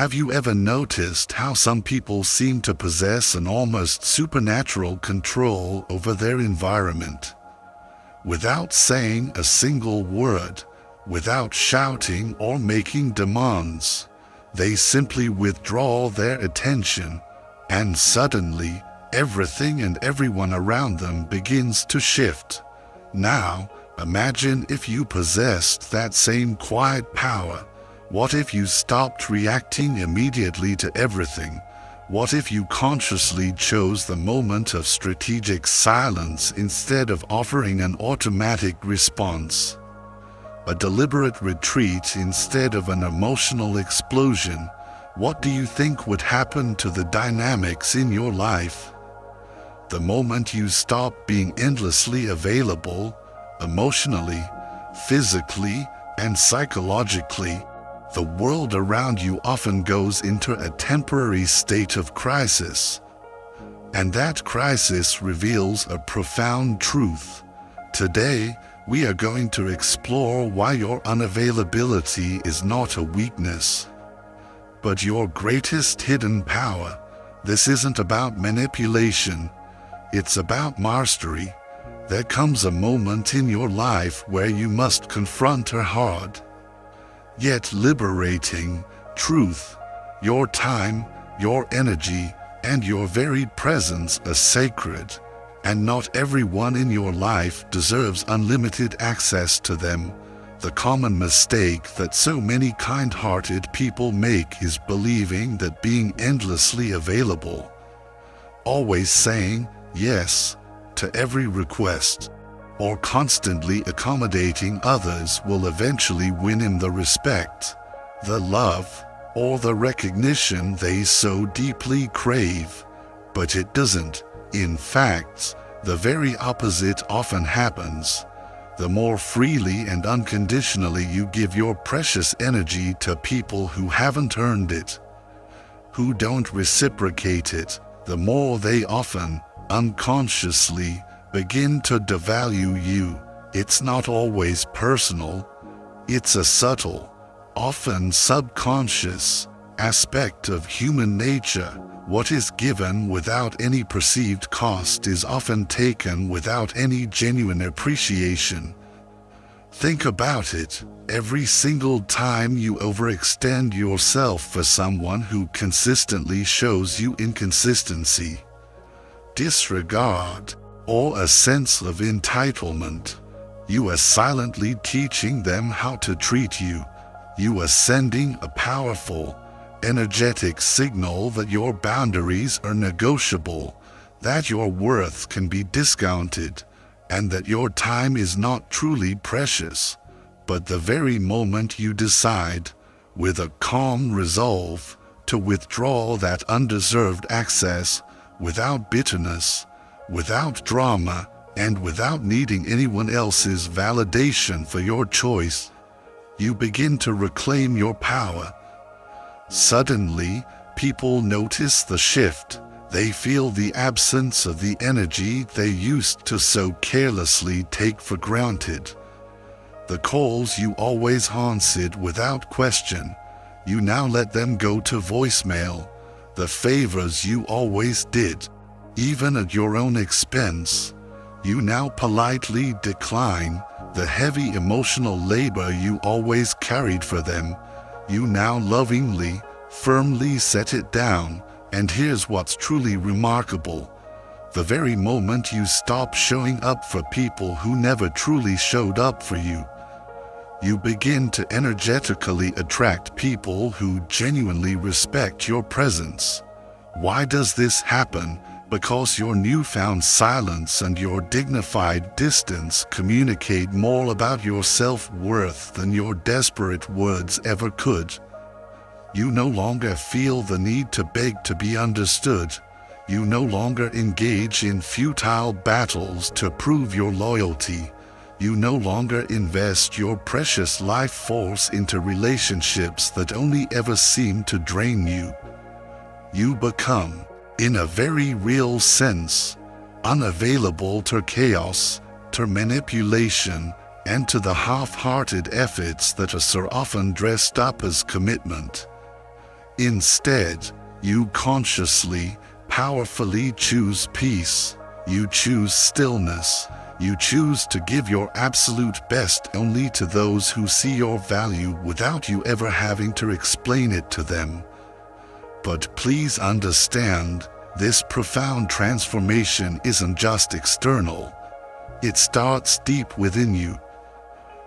Have you ever noticed how some people seem to possess an almost supernatural control over their environment? Without saying a single word, without shouting or making demands, they simply withdraw their attention, and suddenly, everything and everyone around them begins to shift. Now, imagine if you possessed that same quiet power. What if you stopped reacting immediately to everything? What if you consciously chose the moment of strategic silence instead of offering an automatic response? A deliberate retreat instead of an emotional explosion? What do you think would happen to the dynamics in your life? The moment you stop being endlessly available, emotionally, physically, and psychologically, the world around you often goes into a temporary state of crisis. And that crisis reveals a profound truth. Today, we are going to explore why your unavailability is not a weakness, but your greatest hidden power. This isn't about manipulation, it's about mastery. There comes a moment in your life where you must confront a hard, yet liberating truth. Your time, your energy, and your very presence are sacred, and not everyone in your life deserves unlimited access to them. The common mistake that so many kind-hearted people make is believing that being endlessly available, always saying yes to every request, or constantly accommodating others will eventually win them the respect, the love, or the recognition they so deeply crave. But it doesn't. In fact, the very opposite often happens. The more freely and unconditionally you give your precious energy to people who haven't earned it, who don't reciprocate it, the more they often, unconsciously, begin to devalue you. It's not always personal. It's a subtle, often subconscious, aspect of human nature. What is given without any perceived cost is often taken without any genuine appreciation. Think about it. Every single time you overextend yourself for someone who consistently shows you inconsistency, disregard, or a sense of entitlement, you are silently teaching them how to treat you. You are sending a powerful, energetic signal that your boundaries are negotiable, that your worth can be discounted, and that your time is not truly precious. But the very moment you decide, with a calm resolve, to withdraw that undeserved access, without bitterness, without drama, and without needing anyone else's validation for your choice, you begin to reclaim your power. Suddenly, people notice the shift. They feel the absence of the energy they used to so carelessly take for granted. The calls you always answered without question, you now let them go to voicemail. The favors you always did, even at your own expense, you now politely decline. The heavy emotional labor you always carried for them, you now lovingly, firmly set it down. And here's what's truly remarkable. The very moment you stop showing up for people who never truly showed up for you, you begin to energetically attract people who genuinely respect your presence. Why does this happen? Because your newfound silence and your dignified distance communicate more about your self-worth than your desperate words ever could. You no longer feel the need to beg to be understood. You no longer engage in futile battles to prove your loyalty. You no longer invest your precious life force into relationships that only ever seem to drain you. You become, in a very real sense, unavailable to chaos, to manipulation, and to the half-hearted efforts that are so often dressed up as commitment. Instead, you consciously, powerfully choose peace. You choose stillness. You choose to give your absolute best only to those who see your value without you ever having to explain it to them. But please understand, this profound transformation isn't just external. It starts deep within you.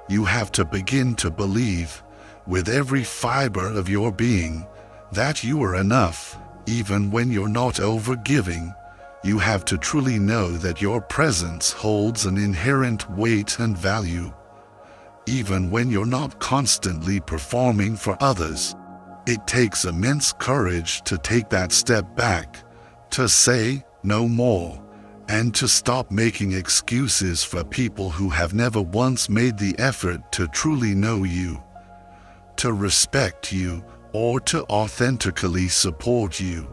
You have to begin to believe, with every fiber of your being, that you are enough, even when you're not overgiving. You have to truly know that your presence holds an inherent weight and value, even when you're not constantly performing for others. It takes immense courage to take that step back, to say no more, and to stop making excuses for people who have never once made the effort to truly know you, to respect you, or to authentically support you.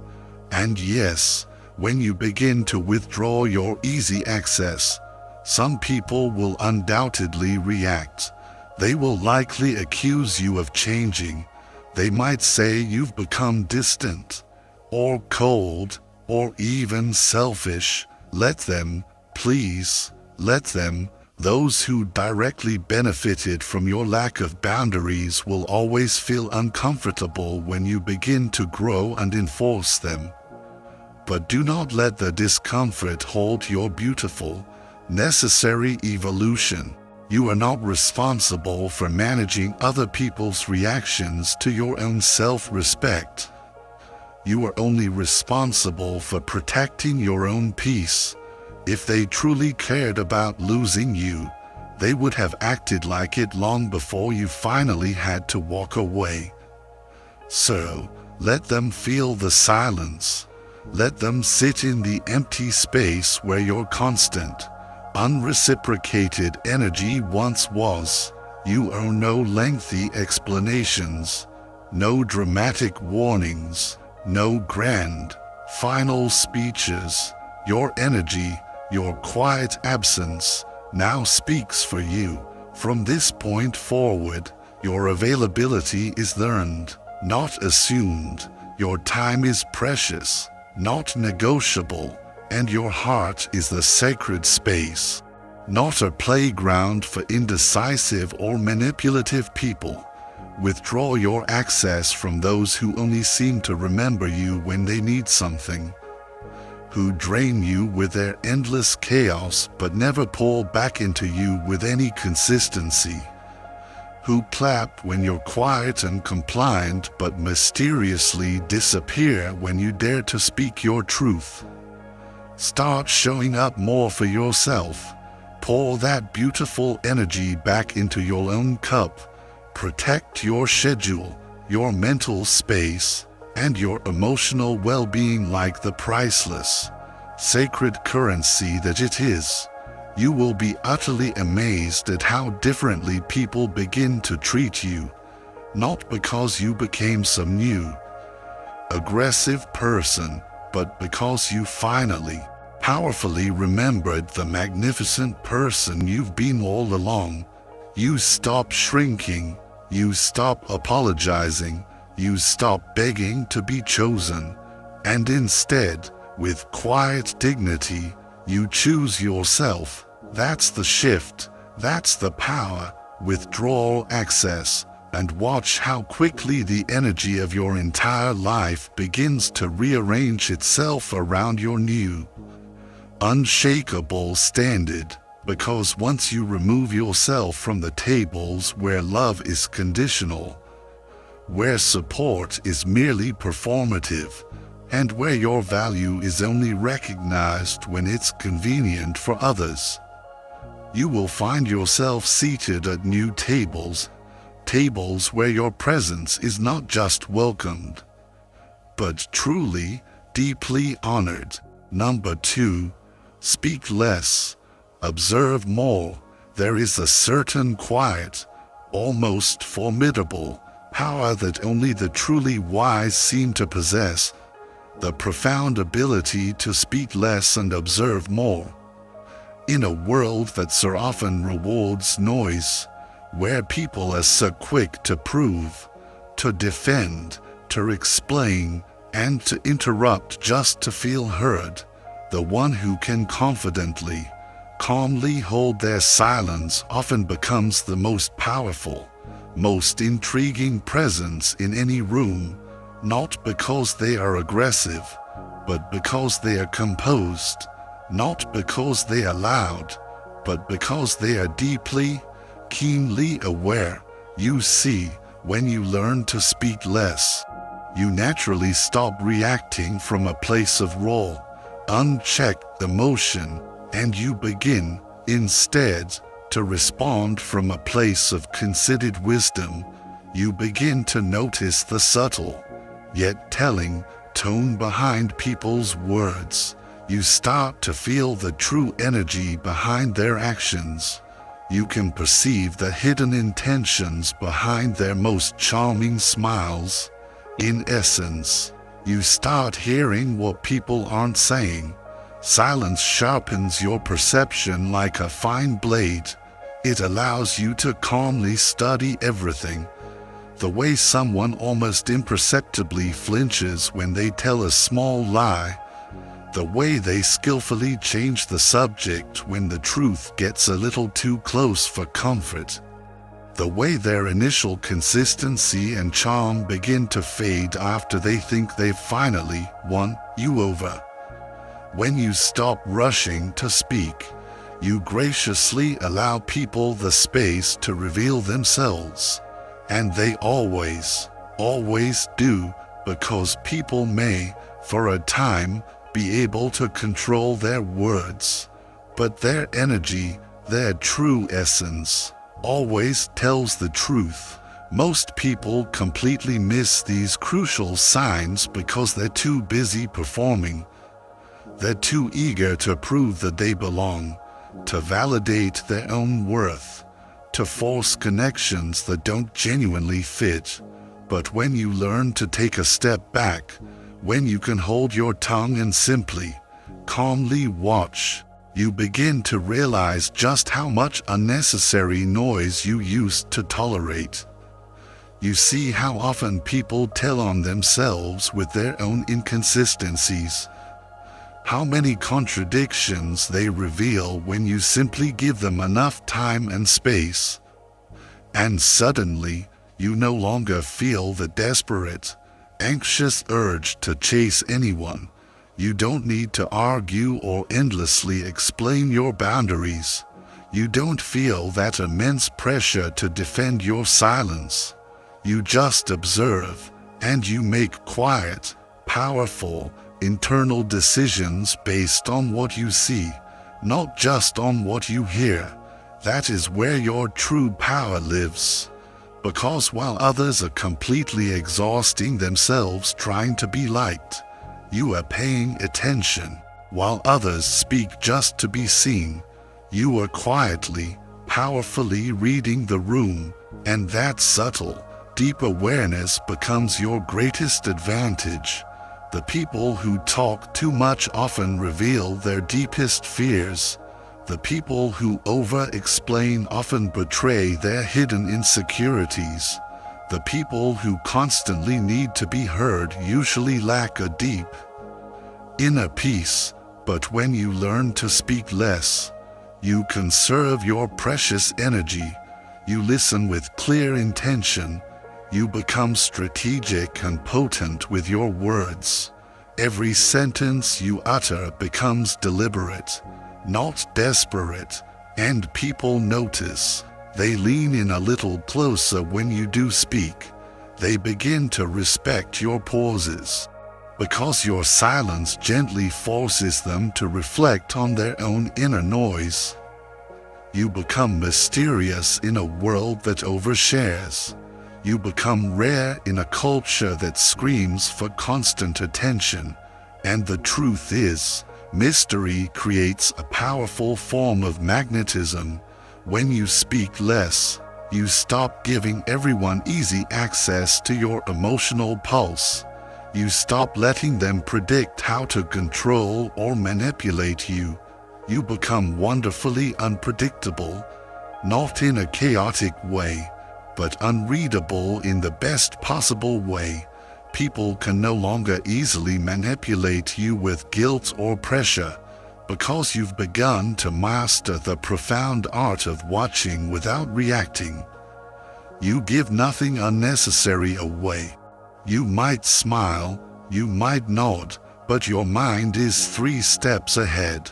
And yes, when you begin to withdraw your easy access, some people will undoubtedly react. They will likely accuse you of changing. They might say you've become distant, or cold, or even selfish. Let them, please, let them. Those who directly benefited from your lack of boundaries will always feel uncomfortable when you begin to grow and enforce them. But do not let the discomfort halt your beautiful, necessary evolution. You are not responsible for managing other people's reactions to your own self-respect. You are only responsible for protecting your own peace. If they truly cared about losing you, they would have acted like it long before you finally had to walk away. So, let them feel the silence. Let them sit in the empty space where your constant, unreciprocated energy once was. You owe no lengthy explanations, no dramatic warnings, no grand, final speeches. Your energy, your quiet absence, now speaks for you. From this point forward, your availability is earned, not assumed. Your time is precious, not negotiable, and your heart is the sacred space, not a playground for indecisive or manipulative people. Withdraw your access from those who only seem to remember you when they need something, who drain you with their endless chaos but never pour back into you with any consistency, who clap when you're quiet and compliant but mysteriously disappear when you dare to speak your truth. Start showing up more for yourself. Pour that beautiful energy back into your own cup. Protect your schedule, your mental space, and your emotional well-being like the priceless, sacred currency that it is. You will be utterly amazed at how differently people begin to treat you, not because you became some new, aggressive person, but because you finally, powerfully remembered the magnificent person you've been all along. You stop shrinking, you stop apologizing, you stop begging to be chosen, and instead, with quiet dignity, you choose yourself. That's the shift, that's the power. Withdraw access, and watch how quickly the energy of your entire life begins to rearrange itself around your new, unshakable standard. Because once you remove yourself from the tables where love is conditional, where support is merely performative, and where your value is only recognized when it's convenient for others, you will find yourself seated at new tables, tables where your presence is not just welcomed, but truly, deeply honored. Number 2, speak less, observe more. There is a certain quiet, almost formidable power that only the truly wise seem to possess, the profound ability to speak less and observe more. In a world that so often rewards noise, where people are so quick to prove, to defend, to explain and to interrupt just to feel heard. The one who can confidently, calmly hold their silence often becomes the most powerful, most intriguing presence in any room, not because they are aggressive, but because they are composed, not because they are loud, but because they are deeply, keenly aware. You see, when you learn to speak less, you naturally stop reacting from a place of raw, unchecked emotion, and you begin, instead, to respond from a place of considered wisdom. You begin to notice the subtle, yet telling, tone behind people's words. You start to feel the true energy behind their actions. You can perceive the hidden intentions behind their most charming smiles. In essence, you start hearing what people aren't saying. Silence sharpens your perception like a fine blade. It allows you to calmly study everything. The way someone almost imperceptibly flinches when they tell a small lie. The way they skillfully change the subject when the truth gets a little too close for comfort. The way their initial consistency and charm begin to fade after they think they've finally won you over. When you stop rushing to speak, you graciously allow people the space to reveal themselves. And they always do, because people may, for a time, be able to control their words. But their energy, their true essence, always tells the truth. Most people completely miss these crucial signs because they're too busy performing. They're too eager to prove that they belong, to validate their own worth, to force connections that don't genuinely fit. But when you learn to take a step back, when you can hold your tongue and simply, calmly watch, you begin to realize just how much unnecessary noise you used to tolerate. You see how often people tell on themselves with their own inconsistencies, how many contradictions they reveal when you simply give them enough time and space. And suddenly, you no longer feel the desperate, anxious urge to chase anyone. You don't need to argue or endlessly explain your boundaries. You don't feel that immense pressure to defend your silence. You just observe, and you make quiet, powerful, internal decisions based on what you see, not just on what you hear. That is where your true power lives. Because while others are completely exhausting themselves trying to be liked, you are paying attention. While others speak just to be seen, you are quietly, powerfully reading the room, and that subtle, deep awareness becomes your greatest advantage. The people who talk too much often reveal their deepest fears. The people who over-explain often betray their hidden insecurities. The people who constantly need to be heard usually lack a deep inner peace. But when you learn to speak less, you conserve your precious energy. You listen with clear intention. You become strategic and potent with your words. Every sentence you utter becomes deliberate, not desperate, and people notice. They lean in a little closer when you do speak. They begin to respect your pauses, because your silence gently forces them to reflect on their own inner noise. You become mysterious in a world that overshares. You become rare in a culture that screams for constant attention. And the truth is, mystery creates a powerful form of magnetism. When you speak less, you stop giving everyone easy access to your emotional pulse. You stop letting them predict how to control or manipulate you. You become wonderfully unpredictable, not in a chaotic way, but unreadable in the best possible way. People can no longer easily manipulate you with guilt or pressure, because you've begun to master the profound art of watching without reacting. You give nothing unnecessary away. You might smile, you might nod, but your mind is 3 steps ahead,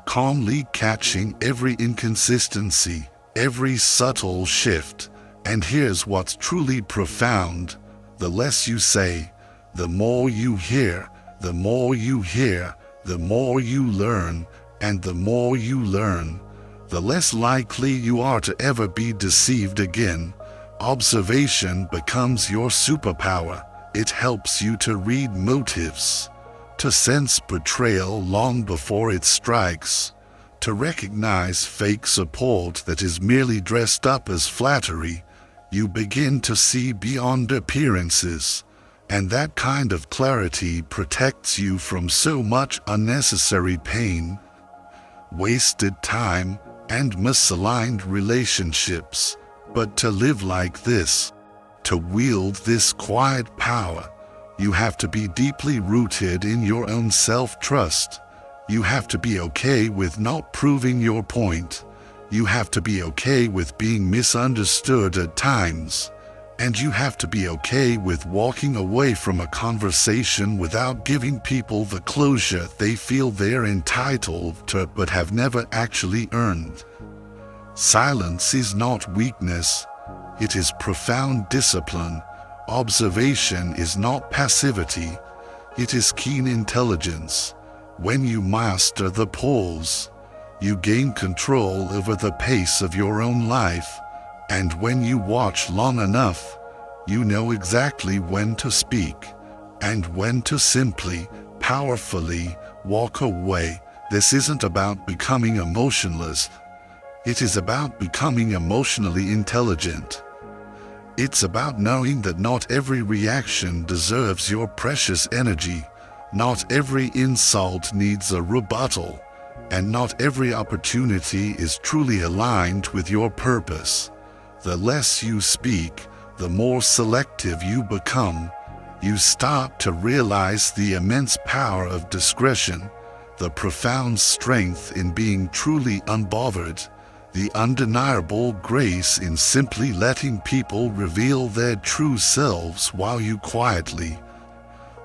calmly catching every inconsistency, every subtle shift. And here's what's truly profound: the less you say, the more you hear, the more you hear, the more you learn, and the more you learn, the less likely you are to ever be deceived again. Observation becomes your superpower. It helps you to read motives, to sense betrayal long before it strikes, to recognize fake support that is merely dressed up as flattery. You begin to see beyond appearances, and that kind of clarity protects you from so much unnecessary pain, wasted time, and misaligned relationships. But to live like this, to wield this quiet power, you have to be deeply rooted in your own self-trust. You have to be okay with not proving your point. You have to be okay with being misunderstood at times. And you have to be okay with walking away from a conversation without giving people the closure they feel they're entitled to but have never actually earned. Silence is not weakness, it is profound discipline. Observation is not passivity, it is keen intelligence. When you master the pause, you gain control over the pace of your own life. And when you watch long enough, you know exactly when to speak and when to simply, powerfully walk away. This isn't about becoming emotionless. It is about becoming emotionally intelligent. It's about knowing that not every reaction deserves your precious energy, not every insult needs a rebuttal, and not every opportunity is truly aligned with your purpose. The less you speak, the more selective you become. You start to realize the immense power of discretion, the profound strength in being truly unbothered, the undeniable grace in simply letting people reveal their true selves while you quietly,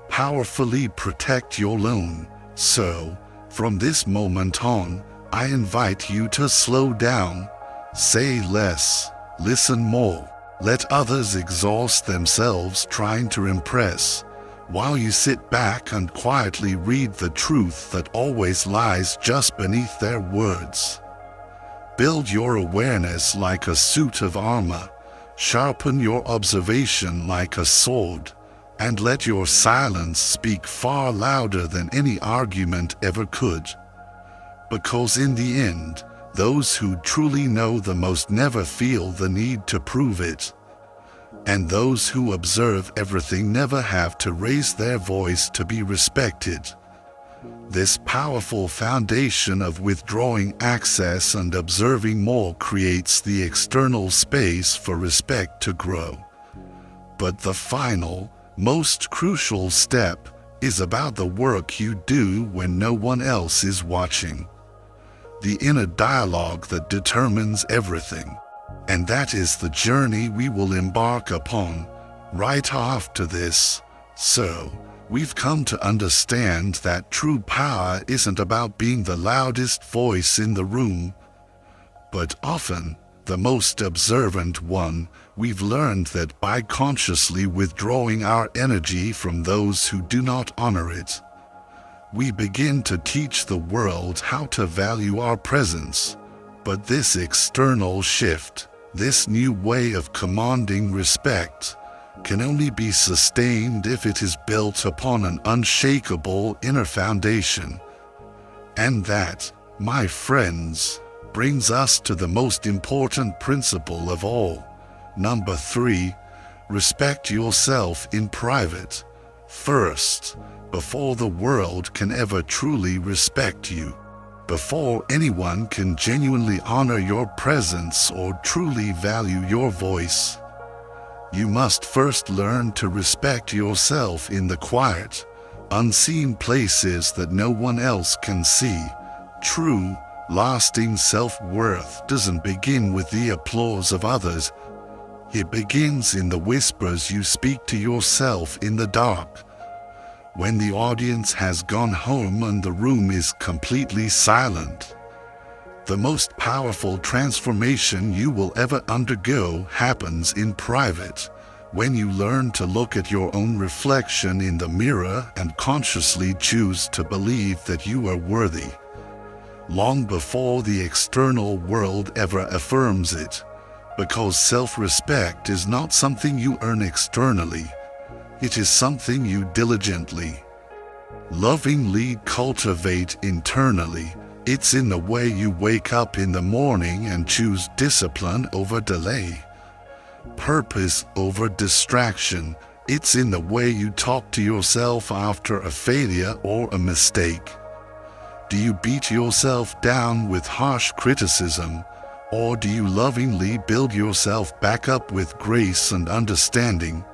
powerfully protect your own. So, from this moment on, I invite you to slow down, say less, listen more, let others exhaust themselves trying to impress, while you sit back and quietly read the truth that always lies just beneath their words. Build your awareness like a suit of armor, sharpen your observation like a sword, and let your silence speak far louder than any argument ever could. Because in the end, those who truly know the most never feel the need to prove it. And those who observe everything never have to raise their voice to be respected. This powerful foundation of withdrawing access and observing more creates the external space for respect to grow. But the final, most crucial step is about the work you do when no one else is watching. The inner dialogue that determines everything. And that is the journey we will embark upon right after this. So, we've come to understand that true power isn't about being the loudest voice in the room, but often the most observant one. We've learned that by consciously withdrawing our energy from those who do not honor it, we begin to teach the world how to value our presence. But this external shift, this new way of commanding respect, can only be sustained if it is built upon an unshakable inner foundation. And that, my friends, brings us to the most important principle of all. Number 3, respect yourself in private, first, before the world can ever truly respect you. Before anyone can genuinely honor your presence or truly value your voice, You must first learn to respect yourself in the quiet, unseen places that no one else can see. True, lasting self-worth doesn't begin with the applause of others. It begins in the whispers you speak to yourself in the dark. When the audience has gone home and the room is completely silent, the most powerful transformation you will ever undergo happens in private, when you learn to look at your own reflection in the mirror and consciously choose to believe that you are worthy, long before the external world ever affirms it, because self-respect is not something you earn externally. It is something you diligently, lovingly cultivate internally. It's in the way you wake up in the morning and choose discipline over delay, purpose over distraction. It's in the way you talk to yourself after a failure or a mistake. Do you beat yourself down with harsh criticism, or do you lovingly build yourself back up with grace and understanding?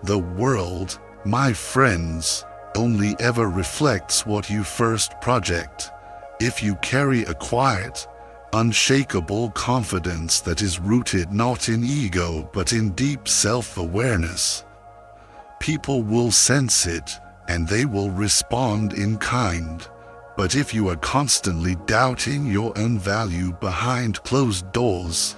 The world, my friends, only ever reflects what you first project. If you carry a quiet, unshakable confidence that is rooted not in ego but in deep self-awareness, people will sense it and they will respond in kind. But if you are constantly doubting your own value behind closed doors,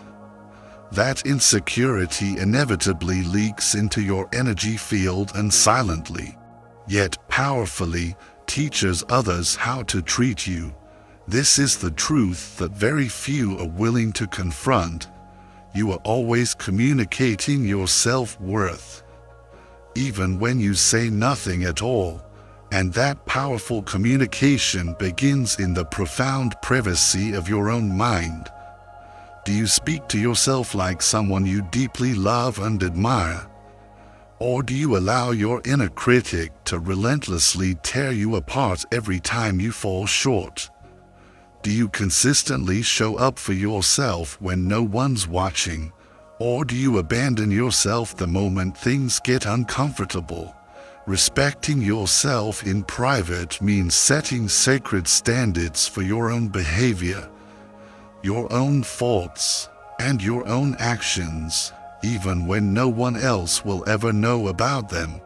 that insecurity inevitably leaks into your energy field and silently, yet powerfully, teaches others how to treat you. This is the truth that very few are willing to confront. You are always communicating your self-worth, even when you say nothing at all. And that powerful communication begins in the profound privacy of your own mind. Do you speak to yourself like someone you deeply love and admire? Or do you allow your inner critic to relentlessly tear you apart every time you fall short? Do you consistently show up for yourself when no one's watching? Or do you abandon yourself the moment things get uncomfortable? Respecting yourself in private means setting sacred standards for your own behavior, your own thoughts, and your own actions, even when no one else will ever know about them.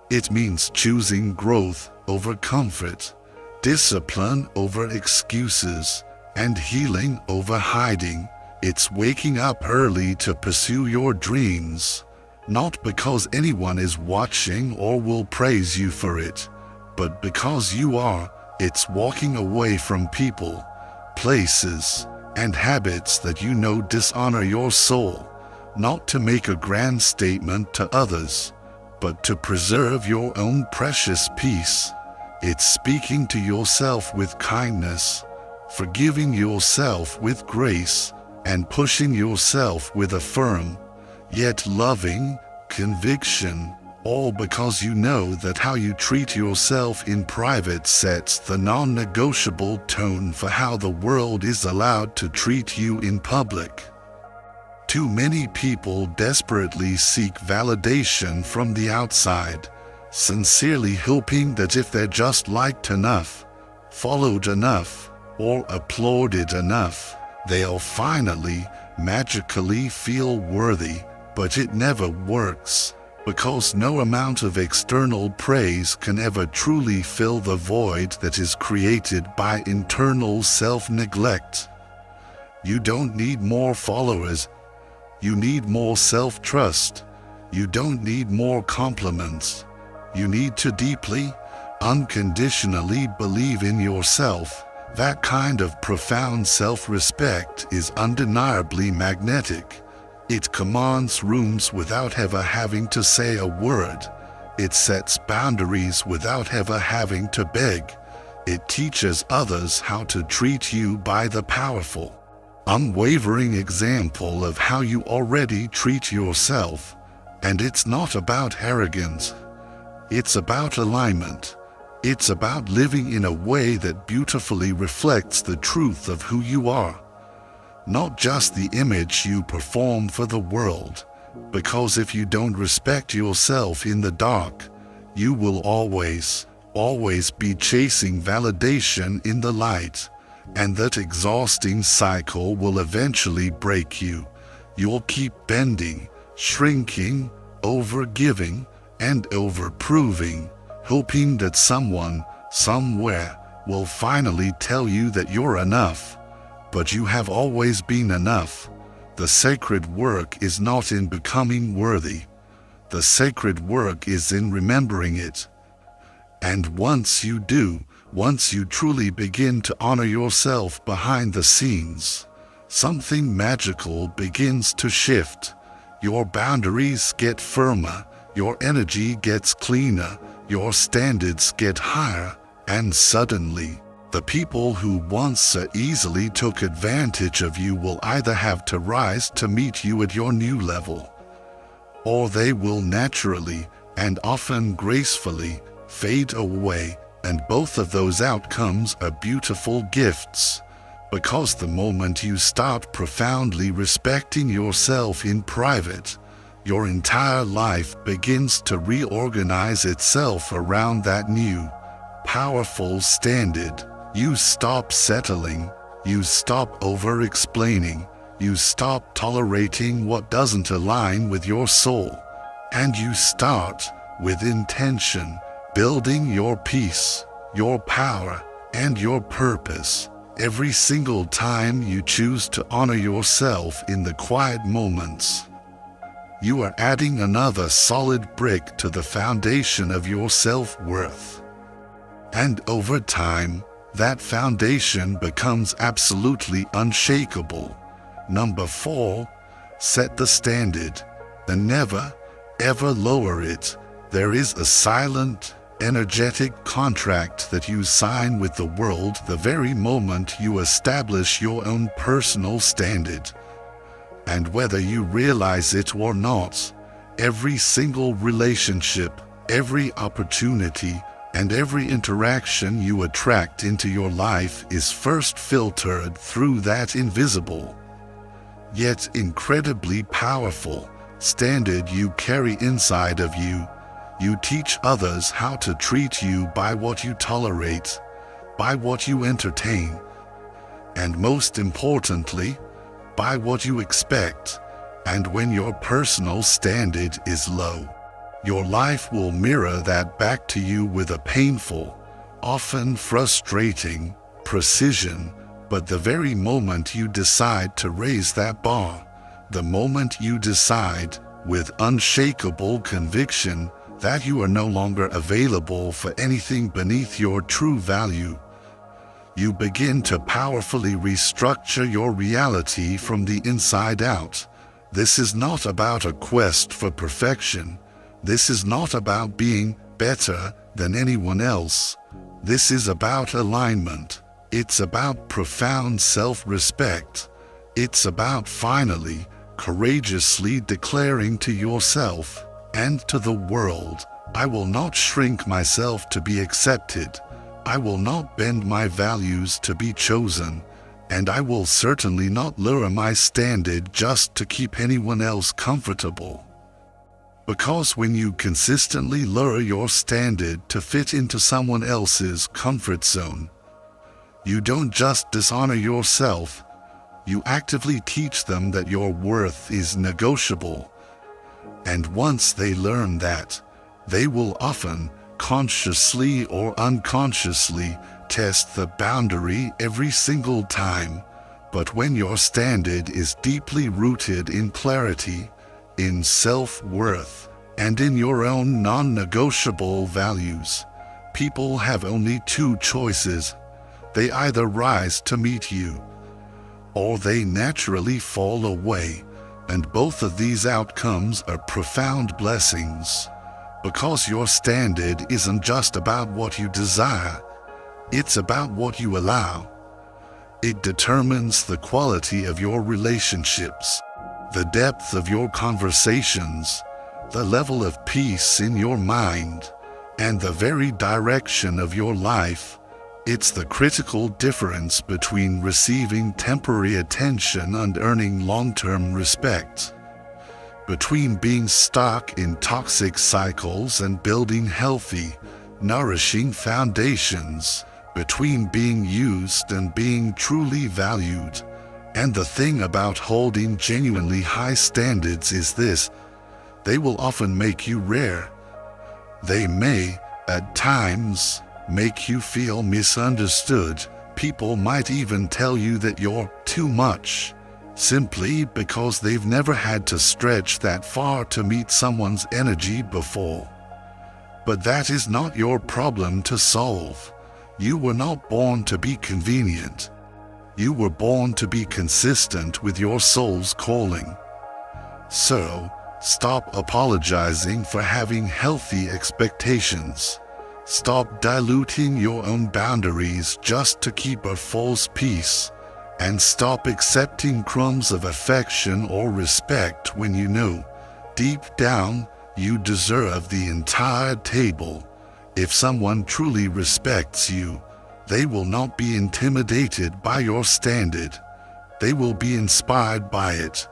It means choosing growth over comfort, discipline over excuses, and healing over hiding. It's waking up early to pursue your dreams, not because anyone is watching or will praise you for it, but because you are. It's walking away from people, places, and habits that you know dishonor your soul, not to make a grand statement to others, but to preserve your own precious peace. It's speaking to yourself with kindness, forgiving yourself with grace, and pushing yourself with a firm, yet loving, conviction, all because you know that how you treat yourself in private sets the non-negotiable tone for how the world is allowed to treat you in public. Too many people desperately seek validation from the outside, sincerely hoping that if they're just liked enough, followed enough, or applauded enough, they'll finally, magically feel worthy. But it never works, because no amount of external praise can ever truly fill the void that is created by internal self-neglect. You don't need more followers. You need more self-trust. You don't need more compliments. You need to deeply, unconditionally believe in yourself. That kind of profound self-respect is undeniably magnetic. It commands rooms without ever having to say a word. It sets boundaries without ever having to beg. It teaches others how to treat you by the powerful, unwavering example of how you already treat yourself. And it's not about arrogance. It's about alignment. It's about living in a way that beautifully reflects the truth of who you are. Not just the image you perform for the world. Because if you don't respect yourself in the dark, you will always be chasing validation in the light, and that exhausting cycle will eventually break you. You'll keep bending, shrinking, overgiving, and overproving, hoping that someone, somewhere, will finally tell you that you're enough. But you have always been enough. The sacred work is not in becoming worthy. The sacred work is in remembering it. And once you do, once you truly begin to honor yourself behind the scenes, something magical begins to shift. Your boundaries get firmer, your energy gets cleaner, your standards get higher, and suddenly, the people who once so easily took advantage of you will either have to rise to meet you at your new level, or they will naturally, and often gracefully, fade away, and both of those outcomes are beautiful gifts. Because the moment you start profoundly respecting yourself in private, your entire life begins to reorganize itself around that new, powerful standard. You stop settling, you stop over-explaining, you stop tolerating what doesn't align with your soul, and you start, with intention, building your peace, your power, and your purpose. Every single time you choose to honor yourself in the quiet moments, you are adding another solid brick to the foundation of your self-worth. And over time, that foundation becomes absolutely unshakable. Number 4, set the standard, and never, ever lower it. There is a silent, energetic contract that you sign with the world the very moment you establish your own personal standard. And whether you realize it or not, every single relationship, every opportunity, and every interaction you attract into your life is first filtered through that invisible, yet incredibly powerful, standard you carry inside of you. You teach others how to treat you by what you tolerate, by what you entertain, and most importantly, by what you expect. And when your personal standard is low, your life will mirror that back to you with a painful, often frustrating, precision. But the very moment you decide to raise that bar, the moment you decide, with unshakable conviction, that you are no longer available for anything beneath your true value, you begin to powerfully restructure your reality from the inside out. This is not about a quest for perfection. This is not about being better than anyone else. This is about alignment. It's about profound self-respect. It's about finally, courageously declaring to yourself and to the world, I will not shrink myself to be accepted. I will not bend my values to be chosen. And I will certainly not lower my standard just to keep anyone else comfortable. Because when you consistently lower your standard to fit into someone else's comfort zone, you don't just dishonor yourself, you actively teach them that your worth is negotiable. And once they learn that, they will often, consciously or unconsciously, test the boundary every single time. But when your standard is deeply rooted in clarity, in self-worth, and in your own non-negotiable values, people have only two choices. They either rise to meet you, or they naturally fall away. And both of these outcomes are profound blessings. Because your standard isn't just about what you desire, it's about what you allow. It determines the quality of your relationships, the depth of your conversations, the level of peace in your mind, and the very direction of your life. It's the critical difference between receiving temporary attention and earning long-term respect. between being stuck in toxic cycles and building healthy, nourishing foundations, between being used and being truly valued. And the thing about holding genuinely high standards is this: they will often make you rare. They may, at times, make you feel misunderstood. People might even tell you that you're too much, simply because they've never had to stretch that far to meet someone's energy before. But that is not your problem to solve. You were not born to be convenient. You were born to be consistent with your soul's calling. So, stop apologizing for having healthy expectations. Stop diluting your own boundaries just to keep a false peace. And stop accepting crumbs of affection or respect when you know, deep down, you deserve the entire table. If someone truly respects you, they will not be intimidated by your standard. They will be inspired by it.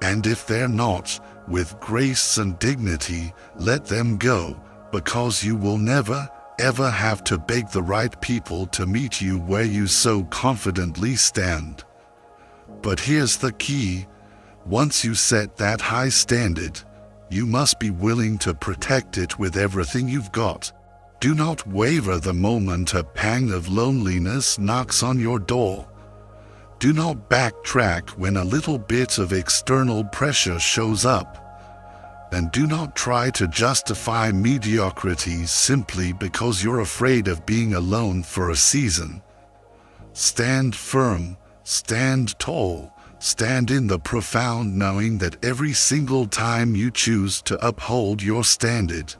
And if they're not, with grace and dignity, let them go, because you will never, ever have to beg the right people to meet you where you so confidently stand. But here's the key: once you set that high standard, you must be willing to protect it with everything you've got. Do not waver the moment a pang of loneliness knocks on your door. Do not backtrack when a little bit of external pressure shows up. And do not try to justify mediocrity simply because you're afraid of being alone for a season. Stand firm, stand tall, stand in the profound knowing that every single time you choose to uphold your standard,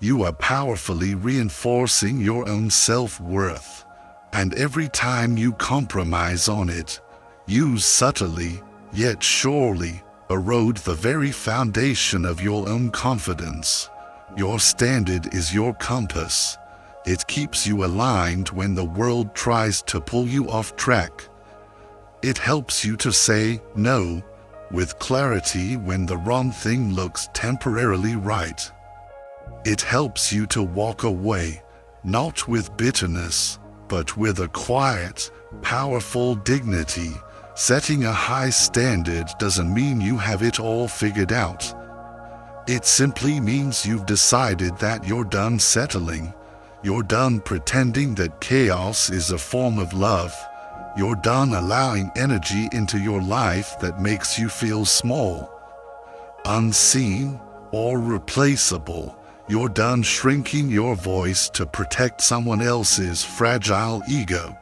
you are powerfully reinforcing your own self-worth. And every time you compromise on it, you subtly, yet surely, erode the very foundation of your own confidence. Your standard is your compass. It keeps you aligned when the world tries to pull you off track. It helps you to say no with clarity when the wrong thing looks temporarily right. It helps you to walk away, not with bitterness, but with a quiet, powerful dignity. Setting a high standard doesn't mean you have it all figured out. It simply means you've decided that you're done settling. You're done pretending that chaos is a form of love. You're done allowing energy into your life that makes you feel small, unseen, or replaceable. You're done shrinking your voice to protect someone else's fragile ego.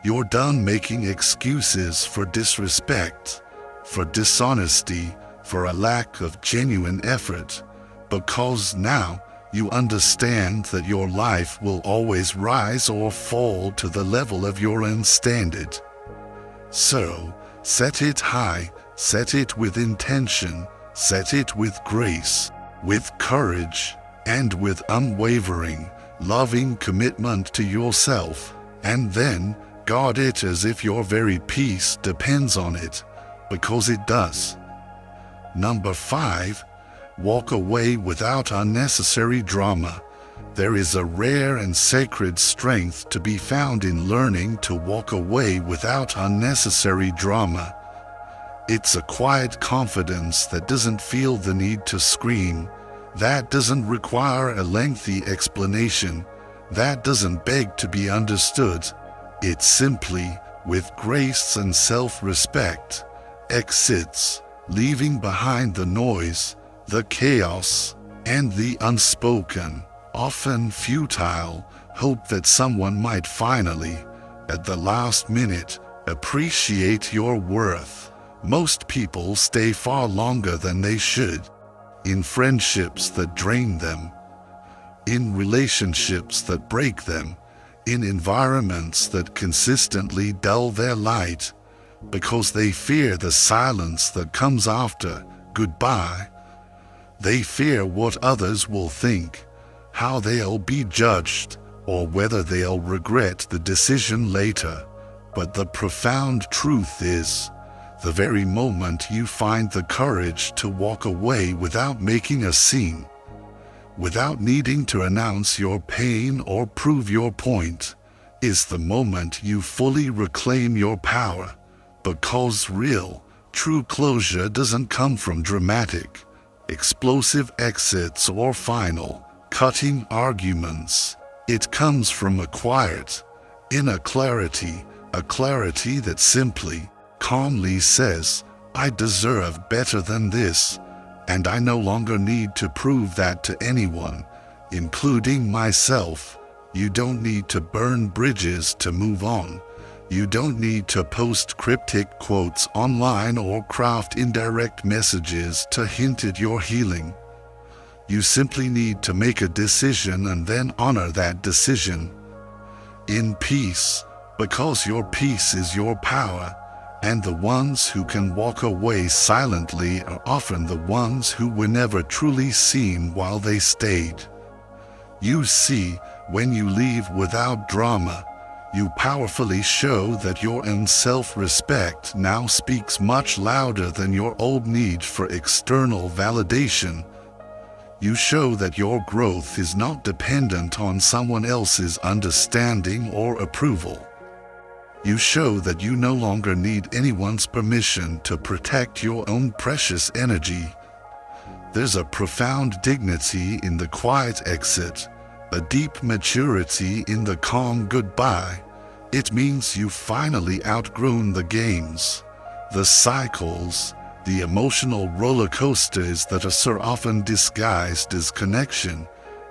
You're done making excuses for disrespect, for dishonesty, for a lack of genuine effort, because now you understand that your life will always rise or fall to the level of your own standard. So, set it high, set it with intention, set it with grace, with courage, and with unwavering, loving commitment to yourself, and then guard it as if your very peace depends on it, because it does. Number 5, walk away without unnecessary drama. There is a rare and sacred strength to be found in learning to walk away without unnecessary drama. It's a quiet confidence that doesn't feel the need to scream, that doesn't require a lengthy explanation, that doesn't beg to be understood. It simply, with grace and self-respect, exits, leaving behind the noise, the chaos, and the unspoken, often futile, hope that someone might finally, at the last minute, appreciate your worth. Most people stay far longer than they should, in friendships that drain them, in relationships that break them, in environments that consistently dull their light, because they fear the silence that comes after goodbye. They fear what others will think, how they'll be judged, or whether they'll regret the decision later. But the profound truth is, The very moment you find the courage to walk away without making a scene, without needing to announce your pain or prove your point, is the moment you fully reclaim your power, because real, true closure doesn't come from dramatic, explosive exits or final, cutting arguments. It comes from a quiet, inner clarity, a clarity that simply, calmly says, I deserve better than this, and I no longer need to prove that to anyone, including myself. You don't need to burn bridges to move on. You don't need to post cryptic quotes online or craft indirect messages to hint at your healing. You simply need to make a decision and then honor that decision. In peace, because your peace is your power, and the ones who can walk away silently are often the ones who were never truly seen while they stayed. You see, when you leave without drama, you powerfully show that your own self-respect now speaks much louder than your old need for external validation. You show that your growth is not dependent on someone else's understanding or approval. You show that you no longer need anyone's permission to protect your own precious energy. There's a profound dignity in the quiet exit, a deep maturity in the calm goodbye. It means you've finally outgrown the games, the cycles, the emotional roller coasters that are so often disguised as connection.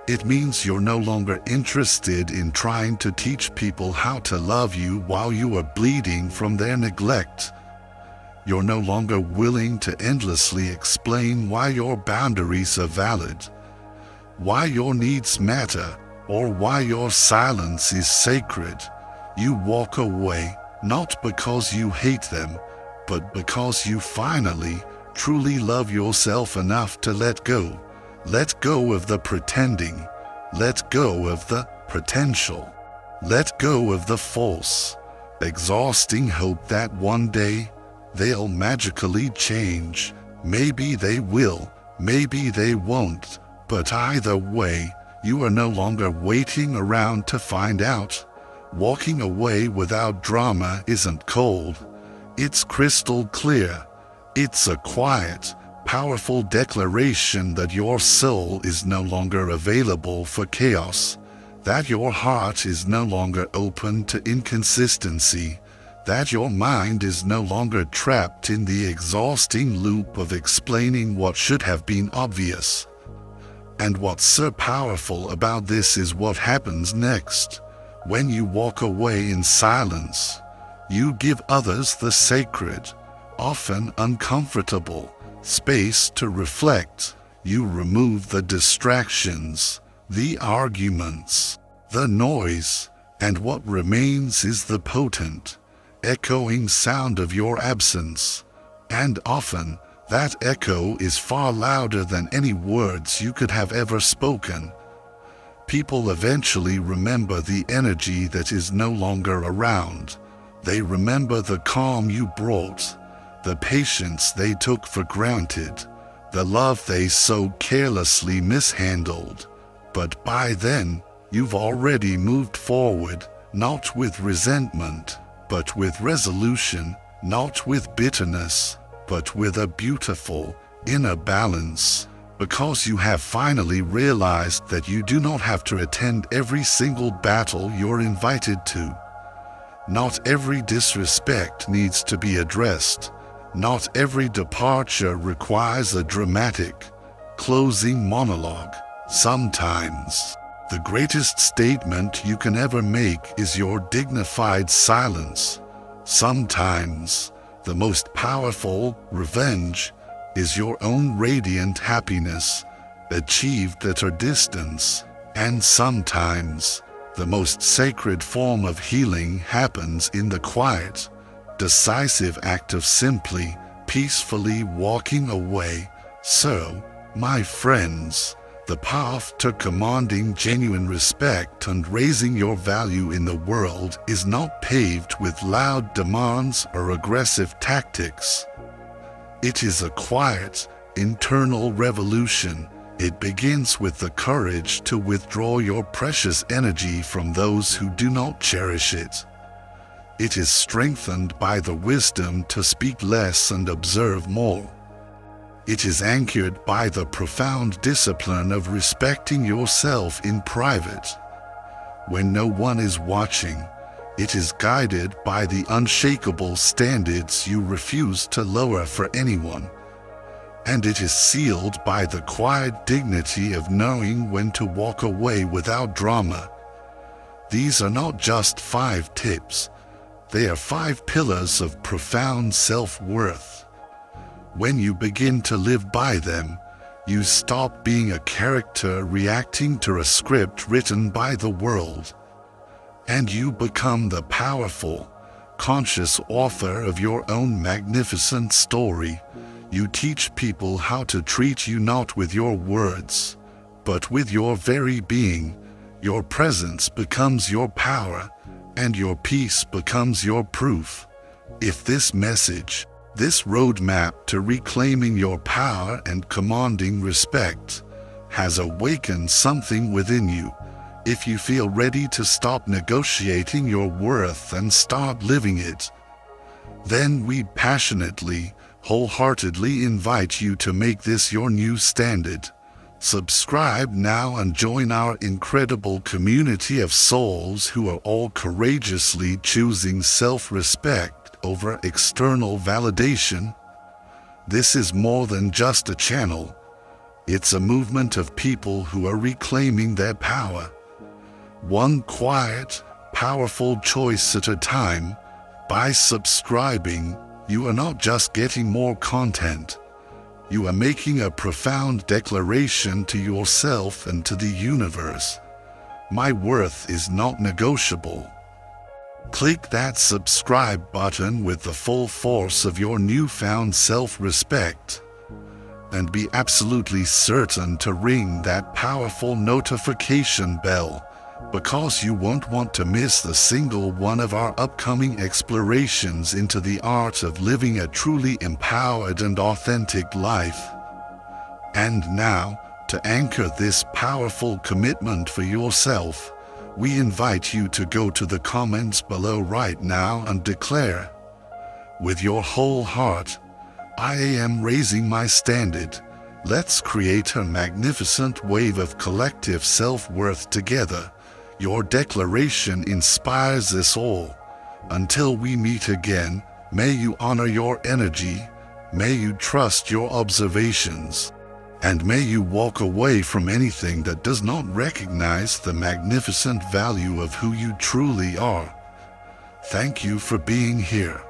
It means you're no longer interested in trying to teach people how to love you while you are bleeding from their neglect. You're no longer willing to endlessly explain why your boundaries are valid, why your needs matter, or why your silence is sacred. You walk away, not because you hate them, but because you finally, truly love yourself enough to let go. Let go of the pretending. Let go of the potential. Let go of the false, exhausting hope that one day they'll magically change. Maybe they will, maybe they won't, but either way, you are no longer waiting around to find out. Walking away without drama isn't cold. It's crystal clear. It's a quiet, powerful declaration that your soul is no longer available for chaos, that your heart is no longer open to inconsistency, that your mind is no longer trapped in the exhausting loop of explaining what should have been obvious. And what's so powerful about this is what happens next. When you walk away in silence, you give others the sacred, often uncomfortable, space to reflect. You remove the distractions, the arguments, the noise, and what remains is the potent, echoing sound of your absence. And often, that echo is far louder than any words you could have ever spoken. People eventually remember the energy that is no longer around. They remember the calm you brought, the patience they took for granted, the love they so carelessly mishandled. But by then, you've already moved forward, not with resentment, but with resolution, not with bitterness, but with a beautiful, inner balance. Because you have finally realized that you do not have to attend every single battle you're invited to. Not every disrespect needs to be addressed. Not every departure requires a dramatic, closing monologue. Sometimes, the greatest statement you can ever make is your dignified silence. Sometimes, the most powerful revenge is your own radiant happiness, achieved at a distance. And sometimes, the most sacred form of healing happens in the quiet, decisive act of simply, peacefully walking away. So, my friends, The path to commanding genuine respect and raising your value in the world is not paved with loud demands or aggressive tactics. It is a quiet, internal revolution. It begins with the courage to withdraw your precious energy from those who do not cherish it. It is strengthened by the wisdom to speak less and observe more. It is anchored by the profound discipline of respecting yourself in private. When no one is watching, it is guided by the unshakable standards you refuse to lower for anyone. And it is sealed by the quiet dignity of knowing when to walk away without drama. These are not just 5 tips. They are 5 pillars of profound self-worth. When you begin to live by them, you stop being a character reacting to a script written by the world. And you become the powerful, conscious author of your own magnificent story. You teach people how to treat you not with your words, but with your very being. Your presence becomes your power, and your peace becomes your proof. If this message, this roadmap to reclaiming your power and commanding respect, has awakened something within you, if you feel ready to stop negotiating your worth and start living it, then we passionately, wholeheartedly invite you to make this your new standard. Subscribe now and join our incredible community of souls who are all courageously choosing self-respect over external validation. This is more than just a channel. It's a movement of people who are reclaiming their power. One quiet, powerful choice at a time. By subscribing, you are not just getting more content. You are making a profound declaration to yourself and to the universe. My worth is not negotiable. Click that subscribe button with the full force of your newfound self-respect, and be absolutely certain to ring that powerful notification bell, because you won't want to miss a single one of our upcoming explorations into the art of living a truly empowered and authentic life. And now, to anchor this powerful commitment for yourself, we invite you to go to the comments below right now and declare, with your whole heart, I am raising my standard. Let's create a magnificent wave of collective self-worth together. Your declaration inspires us all. Until we meet again, may you honor your energy, may you trust your observations, and may you walk away from anything that does not recognize the magnificent value of who you truly are. Thank you for being here.